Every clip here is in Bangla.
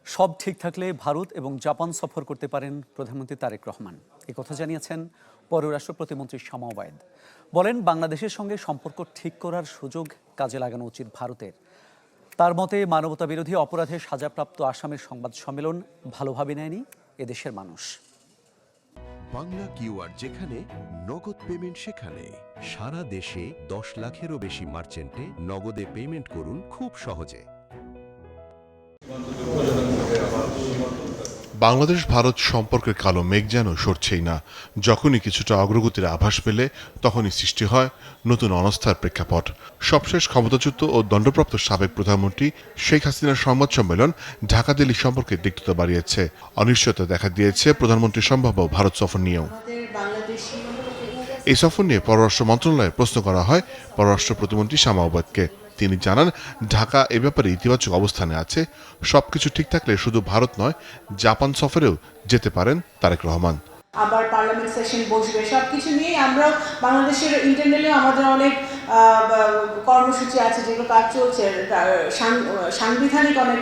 সব ঠিক থাকলে ভারত এবং জাপান সফর করতে পারেন প্রধানমন্ত্রী তারেক রহমান। একথা জানিয়েছেন পররাষ্ট্র প্রতিমন্ত্রী শামা ওবায়েদ। বলেন, বাংলাদেশের সঙ্গে সম্পর্ক ঠিক করার সুযোগ কাজে লাগানো উচিত ভারতের। তার মতে, মানবতা বিরোধী অপরাধে সাজাপ্রাপ্ত আসামের সংবাদ সম্মেলন ভালোভাবে নেয়নি এদেশের মানুষ। বাংলা কিউআর যেখানে নগদ পেমেন্ট সেখানে সারা দেশে 10 লাখেরও বেশি মার্চেন্টে নগদে পেমেন্ট করুন খুব সহজে। বাংলাদেশ ভারত সম্পর্কের কালো মেঘ যেন সরছেই না। যখনই কিছুটা অগ্রগতির আভাস পেলে তখনই সৃষ্টি হয় নতুন অনাস্থার প্রেক্ষাপট। সবশেষ ক্ষমতাচ্যুত ও দণ্ডপ্রাপ্ত সাবেক প্রধানমন্ত্রী শেখ হাসিনার সংবাদ সম্মেলন ঢাকা দিল্লি সম্পর্কে তিক্ততা বাড়িয়েছে। অনিশ্চয়তা দেখা দিয়েছে প্রধানমন্ত্রীর সম্ভাব্য ভারত সফর নিয়েও। এই সফর নিয়ে পররাষ্ট্র মন্ত্রণালয়ে প্রশ্ন করা হয় পররাষ্ট্র প্রতিমন্ত্রী শামা ওবায়েদকে। তিনি জানান, ঢাকা এ ব্যাপারে ইতিবাচক অবস্থানে আছে। সবকিছু ঠিক থাকলে শুধু ভারত নয়, জাপান সফরেও যেতে পারেন তারেক রহমান। আবার পার্লামেন্ট সেশন বসবে, সবকিছু নিয়ে আমরা বাংলাদেশের ইন্টারনালি আমাদের অনেক কর্মসূচি আছে, যেগুলো কাজ চলছে। সাংবিধানিক অনেক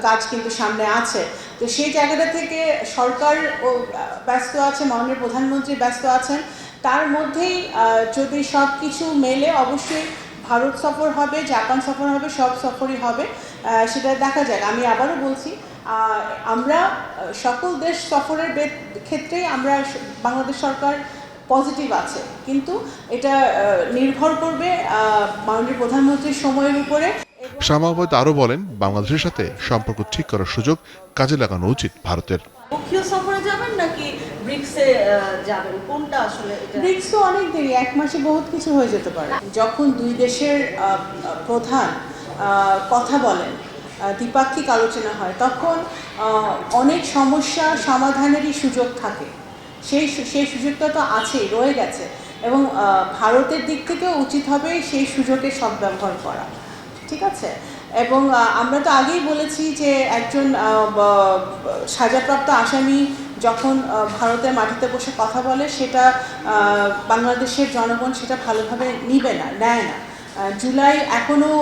কাজ কিন্তু সামনে আছে। তো সেই জায়গাটা থেকে সরকার ব্যস্ত আছে, মাননীয় প্রধানমন্ত্রী ব্যস্ত আছেন। তার মধ্যেই যদি সব কিছু মেলে অবশ্যই ভারত সফর হবে, জাপান সফর হবে, সব সফরই হবে, সেটা দেখা যাক। আমি আবারও বলছি, আমরা সকল দেশ সফরের ক্ষেত্রেই আমরা বাংলাদেশ সরকার পজিটিভ আছে, কিন্তু এটা নির্ভর করবে মাননীয় প্রধানমন্ত্রীর সময়ের উপরে। শামা ওবায়েদ আরও বলেন, বাংলাদেশের সাথে সম্পর্ক ঠিক করার সুযোগ কাজে লাগানো উচিত ভারতের। মুখ্য সফরে যাবেন নাকি ব্রিক্সে যাবেন, কোনটা আসলে? ব্রিক্স তো অনেক দেরি, 1 মাসে বহুত কিছু হয়ে যেতে পারে। যখন দুই দেশের প্রধান কথা বলেন, দ্বিপাক্ষিক আলোচনা হয়, তখন অনেক সমস্যা সমাধানেরই সুযোগ থাকে। সেই সুযোগটা তো আছেই, রয়ে গেছে, এবং ভারতের দিক থেকেও উচিত হবে সেই সুযোগের সদ্ব্যবহার করা। ঠিক আছে? এবং আমরা তো আগেই বলেছি যে একজন সাজাপ্রাপ্ত আসামি যখন ভারতের মাটিতে বসে কথা বলে, সেটা বাংলাদেশের জনগণ সেটা ভালোভাবে নেয় না। জুলাই এখনও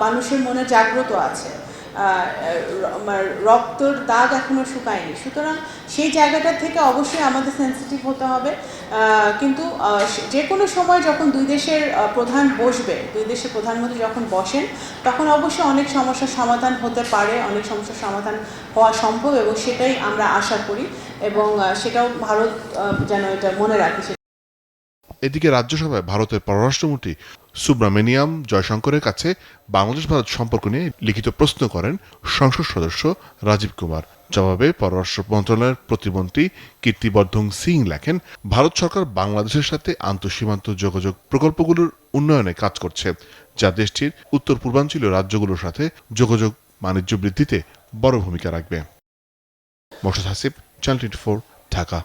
মানুষের মনে জাগ্রত আছে, রক্তর দাগ এখনো শুকায়নি। সুতরাং সেই জায়গাটা থেকে অবশ্যই আমাদের সেন্সিটিভ হতে হবে। কিন্তু যে কোনো সময় যখন দুই দেশের প্রধান বসবে, দুই দেশের প্রধানমন্ত্রী যখন বসেন, তখন অবশ্যই অনেক সমস্যার সমাধান হতে পারে, অনেক সমস্যার সমাধান হওয়া সম্ভব, এবং সেটাই আমরা আশা করি, এবং সেটাও ভারত যেন এটা মনে রাখে। এদিকে রাজ্যসভায় ভারতের পররাষ্ট্রমন্ত্রী সুব্রামেনিয়াম জয়শঙ্করের কাছে বাংলাদেশ ভারত সম্পর্ক নিয়ে লিখিত প্রশ্ন করেন সংসদ সদস্য রাজীব কুমার। জবাবে পররাষ্ট্র মন্ত্রণালয়ের প্রতিমন্ত্রী কীর্তিবর্ধন সিং লেখেন, ভারত সরকার বাংলাদেশের সাথে আন্তঃসীমান্ত যোগাযোগ প্রকল্পগুলোর উন্নয়নে কাজ করছে, যা দেশটির উত্তর পূর্বাঞ্চলীয় রাজ্যগুলোর সাথে যোগাযোগ বাণিজ্য বৃদ্ধিতে বড় ভূমিকা রাখবে। মোর্শেদ হাসিব, চ্যানেল 24, ঢাকা।